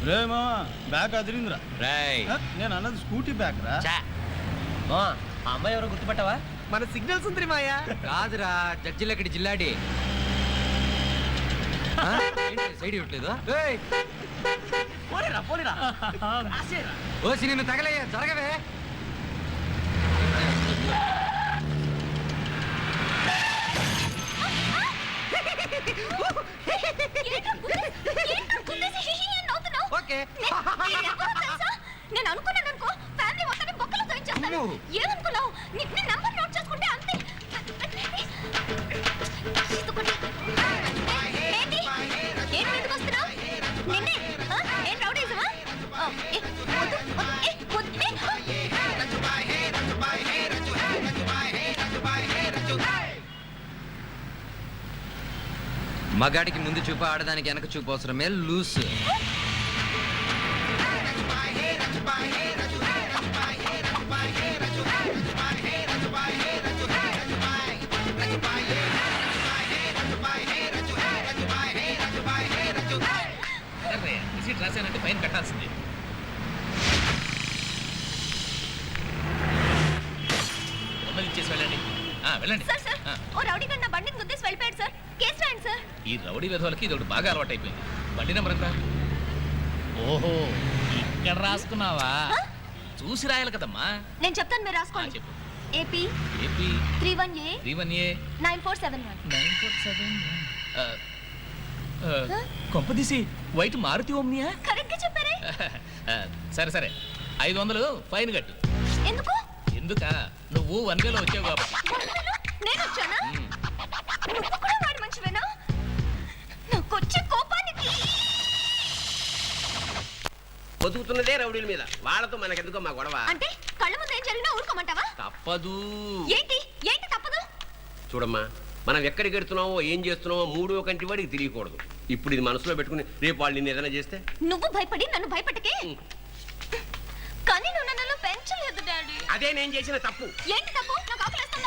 రే మామా బ్యాగ్ అదిరిందిరా. రేయ్ నేను అన్నది స్కూటీ బ్యాగ్ రా. ఆ అమ్మాయి ఎవరో గుర్తుపట్టావా? మన సిగ్నల్స్ ఉంది మాయా. కాదురా, జడ్జిలు ఎక్కడి జిల్లాడి. సైడ్ ఇవ్వట్లేదు. ఓసి నిన్ను తగలయ్యా, జరగవే. ఓకే నేను అనుకున్నాను అనుకో, ఫ్యామిలీ మొత్తాన్ని బొక్కలు తోయించేస్తాను. ఏమనుకున్నావు? నీ నంబర్ నోట్ చేసుకుంటే అంతే. ఏంటి ఏంటి ఎందుకు వస్తున్నావు? నిన్నే ఏం రౌడీజమా? మగాడికి ముందు చూపు, ఆడదానికి వెనక చూపు అవసరమే. లూస్ రాశానంటే ఫైన్ కట్టాల్సింది. ఇచ్చేసి వెళ్ళండి. వెళ్ళండి. ఓ రౌడీ గన్న బండిని గుద్దేసి వెళ్ళిపోయాడు సార్. కేసు రాయండి సార్. ఈ రౌడీ విధవులకి ఇది ఒకటి బాగా అలవాటు అయిపోయింది. బండి నెంబర్ ఎంత? ఓహో, ఇక్కడ రాసుకున్నావా? చూసి రాయాలి కదమ్మా. నేను చెప్తాను, మీరు రాసుకోండి. చెప్పు. AP AP 31A 31A 9471. 9471. కొంపదీసి వైట్ మారుతి ఓమ్నియా? కరెక్ట్ గా చెప్పారే. సరే సరే, 500 ఫైన్ కట్టు. ఎందుకు? ఎందుకా? నువ్వు 1 వేలో వచ్చావు కాబట్టి. నేను వచ్చానా? నువ్వు కూడా వాడి మంచివేనా? నాకొచ్చే కోపానికి బతుకుతున్నదే రౌడీల మీద, వాళ్ళతో మనకెందుకో మా గొడవ. అంటే కళ్ళ ముందు ఏం జరిగినా ఊరుకోమంటావా? తప్పదు. ఏంటి ఏంటి తప్పదు? చూడమ్మా, మనం ఎక్కడికి వెడుతున్నామో ఏం చేస్తున్నామో మూడో కంటి వాడికి తెలియకూడదు. ఇప్పుడు ఇది మనసులో పెట్టుకుని రేపు వాళ్ళు నిన్ను ఏదైనా చేస్తే నువ్వు భయపడి నన్ను భయపడకే. కానీ నువ్వు నన్ను పెంచలేదు డాడీ. అదే నేను చేసిన తప్పు. ఏంటి తప్పు? నాకు ఆకలేస్తుంది.